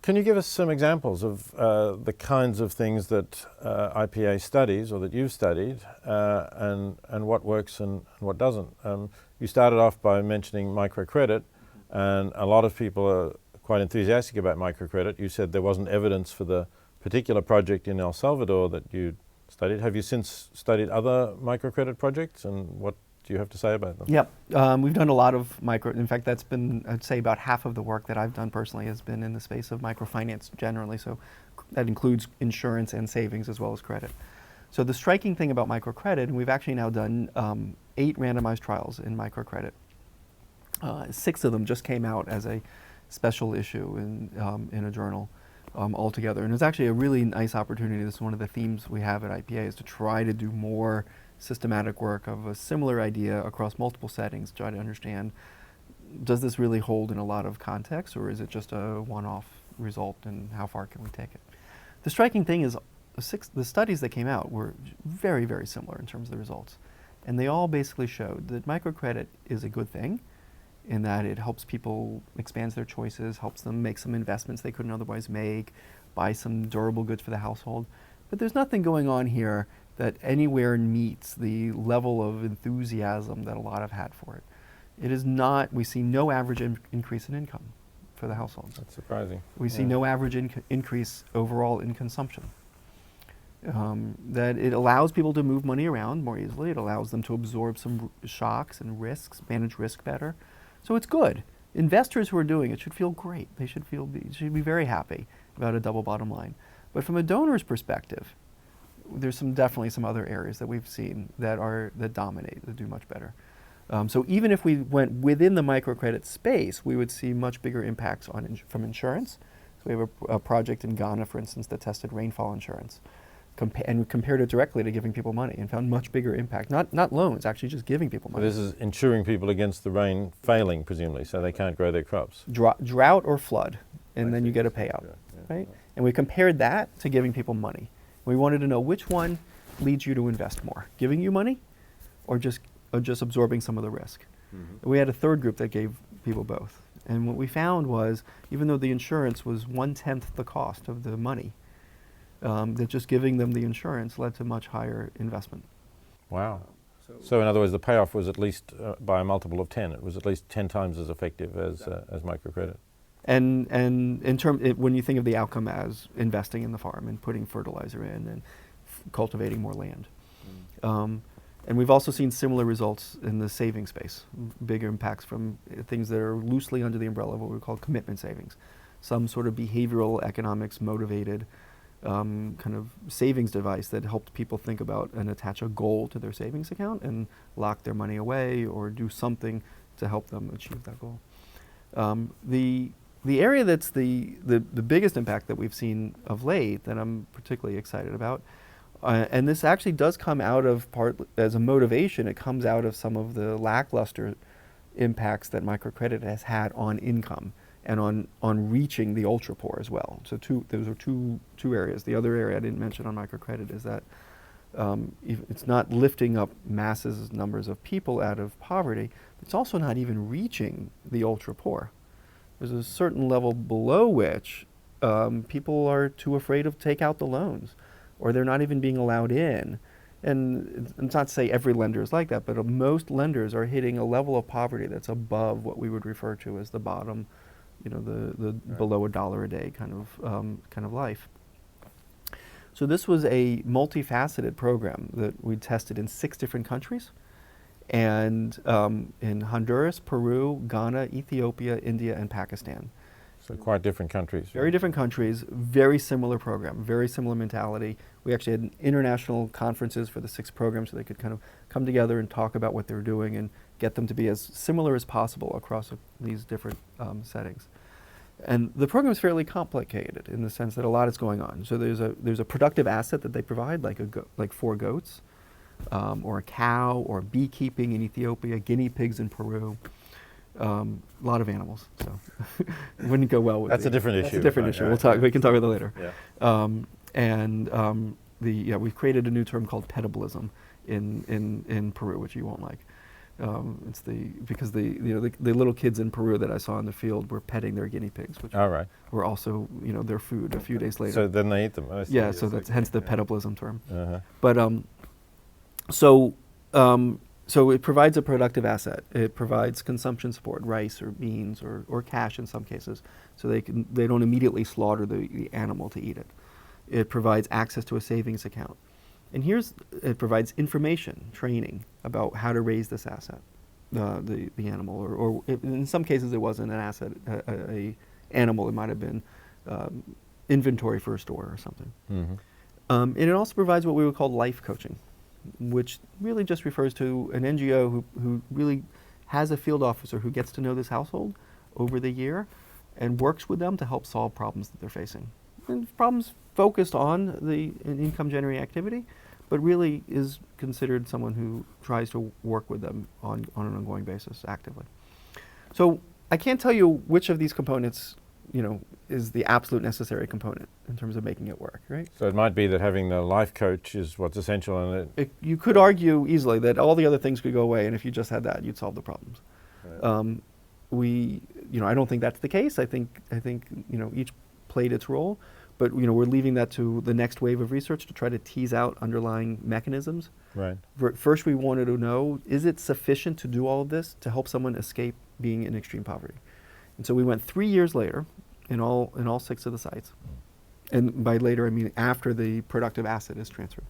Can you give us some examples of the kinds of things that IPA studies or that you've studied and what works and what doesn't? You started off by mentioning microcredit, and a lot of people are quite enthusiastic about microcredit. You said there wasn't evidence for the particular project in El Salvador that you studied. Have you since studied other microcredit projects, and what do you have to say about them? Yep, we've done a lot of in fact, that's been, I'd say about half of the work that I've done personally has been in the space of microfinance generally, so that includes insurance and savings as well as credit. So the striking thing about microcredit, and we've actually now done 8 randomized trials in microcredit. 6 of them just came out as a special issue in a journal altogether, and it's actually a really nice opportunity. This is one of the themes we have at IPA, is to try to do more systematic work of a similar idea across multiple settings, try to understand, does this really hold in a lot of contexts, or is it just a one-off result, and how far can we take it? The striking thing is the studies that came out were very, very similar in terms of the results. And they all basically showed that microcredit is a good thing in that it helps people expand their choices, helps them make some investments they couldn't otherwise make, buy some durable goods for the household. But there's nothing going on here that anywhere meets the level of enthusiasm that a lot have had for it. It is not, we see no average increase in income for the households. That's surprising. We see no average increase overall in consumption. That it allows people to move money around more easily. It allows them to absorb some shocks and risks, manage risk better. So it's good. Investors who are doing it should feel great. They should be very happy about a double bottom line. But from a donor's perspective, there's definitely some other areas that we've seen that dominate, that do much better. So even if we went within the microcredit space, we would see much bigger impacts from insurance. So we have a project in Ghana, for instance, that tested rainfall insurance. And we compared it directly to giving people money and found much bigger impact. Not loans, actually just giving people money. So this is insuring people against the rain failing, presumably, so they can't grow their crops. Drought or flood, and then you get a payout, right? And we compared that to giving people money. We wanted to know which one leads you to invest more, giving you money or just absorbing some of the risk. Mm-hmm. We had a third group that gave people both. And what we found was, even though the insurance was 1/10 the cost of the money, that just giving them the insurance led to much higher investment. Wow. So in other words, the payoff was at least by a multiple of 10. It was at least 10 times as effective as microcredit. And when you think of the outcome as investing in the farm and putting fertilizer in and cultivating more land. And we've also seen similar results in the saving space, bigger impacts from things that are loosely under the umbrella of what we call commitment savings. Some sort of behavioral economics motivated kind of savings device that helped people think about and attach a goal to their savings account and lock their money away or do something to help them achieve that goal. The area that's the biggest impact that we've seen of late that I'm particularly excited about, and this actually does come out of as a motivation, it comes out of some of the lackluster impacts that microcredit has had on income and on reaching the ultra poor as well. So those are two areas. The other area I didn't mention on microcredit is that it's not lifting up numbers of people out of poverty, it's also not even reaching the ultra poor. There's a certain level below which people are too afraid to take out the loans, or they're not even being allowed in. And it's not to say every lender is like that, but most lenders are hitting a level of poverty that's above what we would refer to as the bottom, the below $1 a day kind of life. So this was a multifaceted program that we tested in 6 different countries, and in Honduras, Peru, Ghana, Ethiopia, India, and Pakistan. So quite different countries. Very different countries, very similar program, very similar mentality. We actually had international conferences for the 6 programs so they could kind of come together and talk about what they were doing and get them to be as similar as possible across these different settings. And the program is fairly complicated in the sense that a lot is going on. So there's a productive asset that they provide, like 4 goats, or a cow, or beekeeping in Ethiopia, guinea pigs in Peru. A lot of animals, so it wouldn't go well with That's a different issue. That's a different issue. We can talk about that later. Yeah. We've created a new term called petabolism in Peru, which you won't like. It's because the little kids in Peru that I saw in the field were petting their guinea pigs, which were also their food a few days later. So then they eat them. I see. Yeah, so that's hence the petiblism term. Uh-huh. But so it provides a productive asset. It provides consumption support, rice or beans or cash in some cases, so they don't immediately slaughter the animal to eat it. It provides access to a savings account. And it provides information, training about how to raise this asset, the animal, or in some cases it wasn't an asset, a animal. It might have been inventory for a store or something. Mm-hmm. And it also provides what we would call life coaching, which really just refers to an NGO who really has a field officer who gets to know this household over the year and works with them to help solve problems that they're facing. And problems focused on an income generating activity, but really is considered someone who tries to work with them on an ongoing basis actively. So I can't tell you which of these components is the absolute necessary component in terms of making it work, right? So it might be that having the life coach is what's essential, and you could argue easily that all the other things could go away, and if you just had that, you'd solve the problems. Right. I don't think that's the case. I think each played its role, but we're leaving that to the next wave of research to try to tease out underlying mechanisms. Right. First, we wanted to know, is it sufficient to do all of this to help someone escape being in extreme poverty? And so we went 3 years later in all 6 of the sites. And by later, I mean after the productive asset is transferred.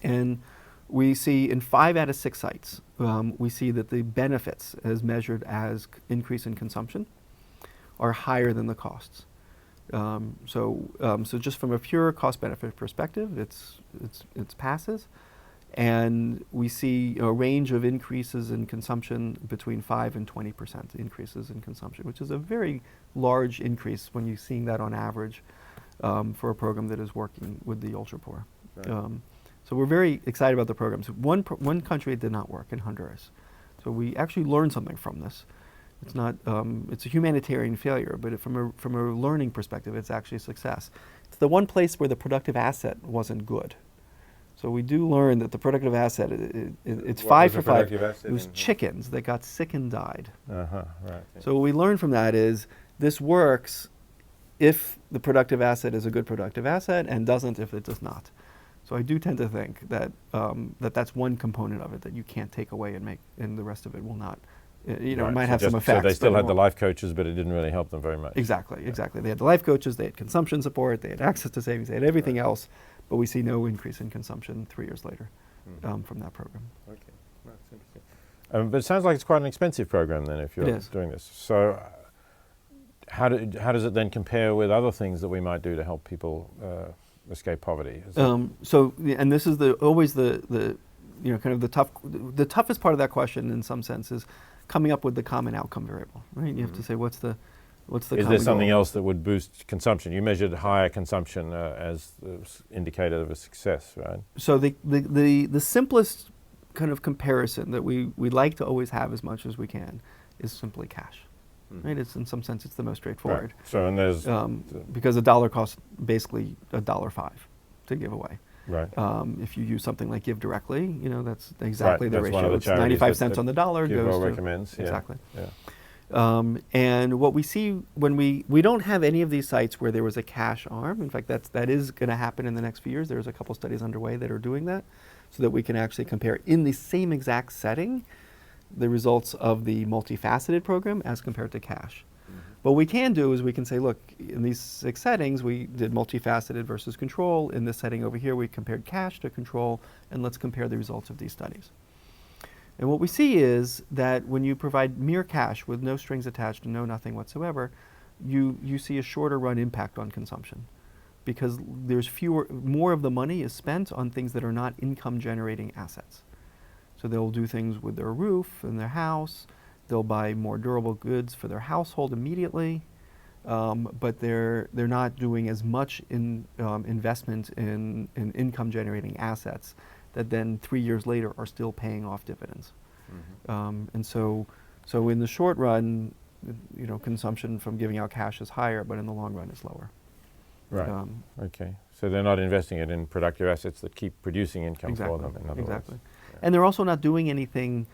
And we see in 5 out of 6 sites, we see that the benefits as measured as increase in consumption are higher than the costs. So just from a pure cost-benefit perspective, it's passes. And we see a range of increases in consumption between 5 and 20% increases in consumption, which is a very large increase when you're seeing that on average for a program that is working with the ultra-poor. Right. So we're very excited about the programs. One country it did not work, in Honduras. So we actually learned something from this. It's not. It's a humanitarian failure, but from a learning perspective, it's actually a success. It's the one place where the productive asset wasn't good. So we do learn that the productive asset, it's 5 for 5. It was chickens that got sick and died. Right. So what we learned from that is this works if the productive asset is a good productive asset and doesn't if it does not. So I do tend to think that that's one component of it that you can't take away and make, and the rest of it will not. Right. It might have some effects. So they still had the life coaches, but it didn't really help them very much. Exactly. They had the life coaches, they had consumption support, they had access to savings, they had everything else, but we see no increase in consumption 3 years later from that program. Okay, that's interesting. But it sounds like it's quite an expensive program then if you're doing this. So how does it then compare with other things that we might do to help people escape poverty? And this is always the kind of the toughest part of that question in some sense is coming up with the common outcome variable, right? You have to say what's the Is there something else that would boost consumption? You measured higher consumption as the indicator of a success, right? So the simplest kind of comparison that we like to always have as much as we can is simply cash, right? It's in some sense it's the most straightforward. Right. So and there's because $1 costs basically $1.05 to give away. Right. If you use something like Give Directly, that's exactly the that's ratio. One of the it's 95 cents on the dollar Give goes well to recommends. exactly. Yeah. And what we see when we don't have any of these sites where there was a cash arm. In fact, that is going to happen in the next few years. There's a couple studies underway that are doing that, so that we can actually compare in the same exact setting the results of the multifaceted program as compared to cash. What we can do is we can say, look, in these 6 settings, we did multifaceted versus control. In this setting over here, we compared cash to control, and let's compare the results of these studies. And what we see is that when you provide mere cash with no strings attached and no nothing whatsoever, you see a shorter run impact on consumption, because there's more of the money is spent on things that are not income generating assets. So they'll do things with their roof and their house. They'll buy more durable goods for their household immediately, but they're not doing as much investment in income-generating assets that then 3 years later are still paying off dividends. And so in the short run, consumption from giving out cash is higher, but in the long run is lower. Right. Okay. So they're not investing it in productive assets that keep producing income for them. In other words. And they're also not doing anything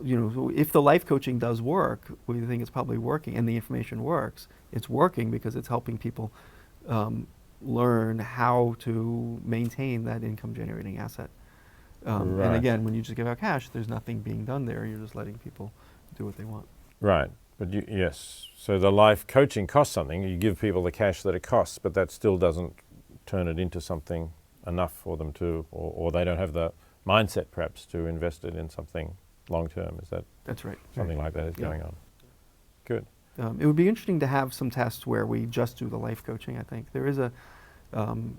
so if the life coaching does work, we think it's probably working, and the information works, it's working because it's helping people learn how to maintain that income generating asset. Right. And again, when you just give out cash, there's nothing being done there. You're just letting people do what they want. Right. But yes, so the life coaching costs something. You give people the cash that it costs, but that still doesn't turn it into something enough for them to, or they don't have the mindset perhaps to invest it in something long term. Is that? That's right. Something like that is going on. Good. It would be interesting to have some tests where we just do the life coaching. I think there is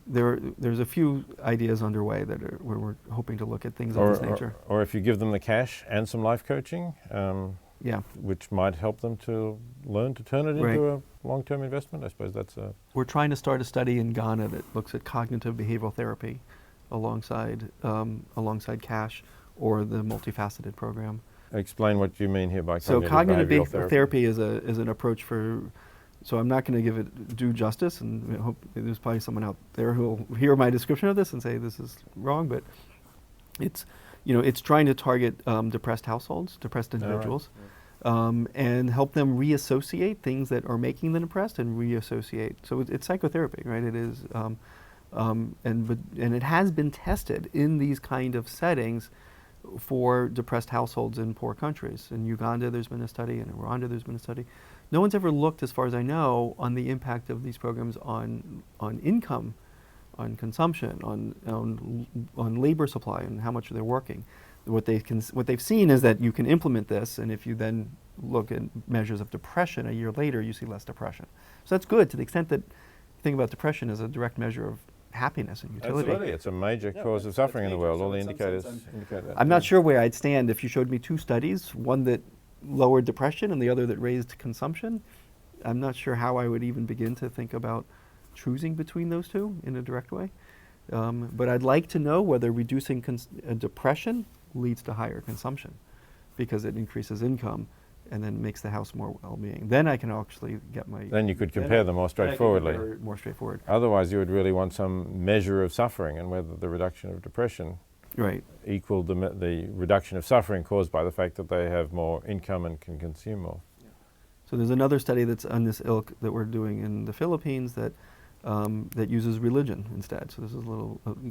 there's a few ideas underway that are where we're hoping to look at things of this nature. Or if you give them the cash and some life coaching, which might help them to learn to turn it into a long-term investment. I suppose that's a... We're trying to start a study in Ghana that looks at cognitive behavioral therapy alongside cash or the multifaceted program. Explain what you mean here by cognitive behavioral therapy is an approach for. So I'm not going to give it due justice, and I hope there's probably someone out there who will hear my description of this and say this is wrong. But it's trying to target depressed households, depressed individuals, and help them reassociate things that are making them depressed and reassociate. So it's psychotherapy, right? It is, and it has been tested in these kind of settings for depressed households in poor countries. In Uganda, there's been a study, and in Rwanda, there's been a study. No one's ever looked, as far as I know, on the impact of these programs on income, on consumption, on labor supply, and how much they're working. What they've seen is that you can implement this, and if you then look at measures of depression a year later, you see less depression. So that's good to the extent that you think about depression as a direct measure of happiness and utility. Absolutely, it's a major cause of suffering in the world. All the indicators indicate that. I'm not sure where I'd stand if you showed me two studies, one that lowered depression and the other that raised consumption. I'm not sure how I would even begin to think about choosing between those two in a direct way. But I'd like to know whether reducing depression leads to higher consumption, because it increases income and then makes the house more well-being. Then I can actually get my... Then you could compare them more straightforwardly. More straightforward. Otherwise you would really want some measure of suffering, and whether the reduction of depression equaled the reduction of suffering caused by the fact that they have more income and can consume more. So there's another study that's on this ilk that we're doing in the Philippines that uses religion instead. So this is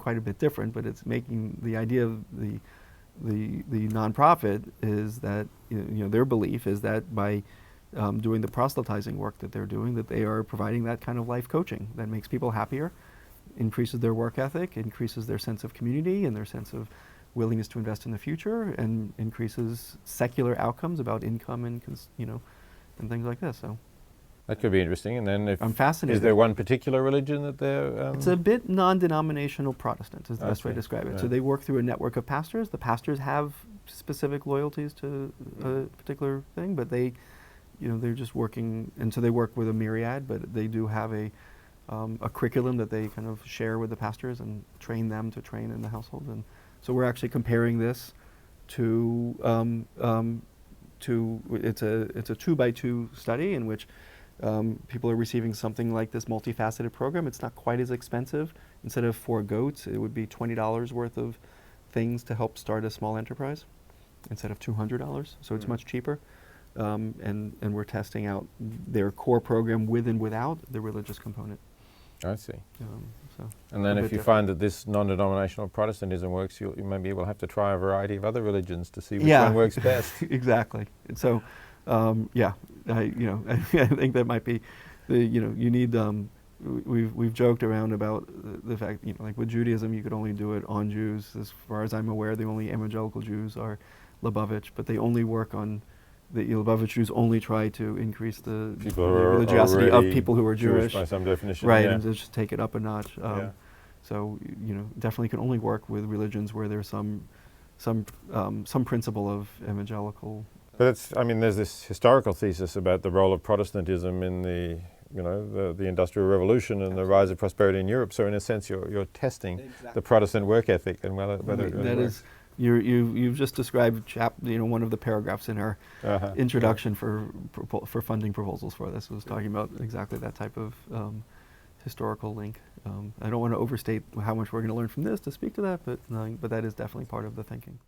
quite a bit different, but it's making the idea of the nonprofit is that their belief is that by doing the proselytizing work that they're doing, that they are providing that kind of life coaching that makes people happier, increases their work ethic, increases their sense of community and their sense of willingness to invest in the future, and increases secular outcomes about income and and things like this. So that could be interesting. And then, I'm fascinated. Is there one particular religion that they're? It's a bit non-denominational Protestant is the best way to describe it. Right. So they work through a network of pastors. The pastors have specific loyalties to a particular thing, but they, they're just working, and so they work with a myriad. But they do have a curriculum that they kind of share with the pastors and train them to train in the household. And so we're actually comparing this to it's a 2x2 study in which people are receiving something like this multifaceted program. It's not quite as expensive. Instead of 4 goats, it would be $20 worth of things to help start a small enterprise instead of $200. So it's much cheaper. And we're testing out their core program with and without the religious component. I see. And then if you find that this non-denominational Protestantism works, you maybe will have to try a variety of other religions to see which one works best. Exactly. And so, I think that might be, you need. We've joked around about the fact, like with Judaism, you could only do it on Jews. As far as I'm aware, the only evangelical Jews are Lubavitch, but they only work on. The Lubavitch Jews only try to increase the religiosity of people who are Jewish by some definition, right? And just take it up a notch. So definitely can only work with religions where there's some principle of evangelical. But there's this historical thesis about the role of Protestantism in the Industrial Revolution and the rise of prosperity in Europe. So in a sense, you're testing the Protestant work ethic and whether it really works. You've just described one of the paragraphs in our introduction for funding proposals for this. Was talking about exactly that type of historical link. I don't want to overstate how much we're going to learn from this to speak to that, but that is definitely part of the thinking.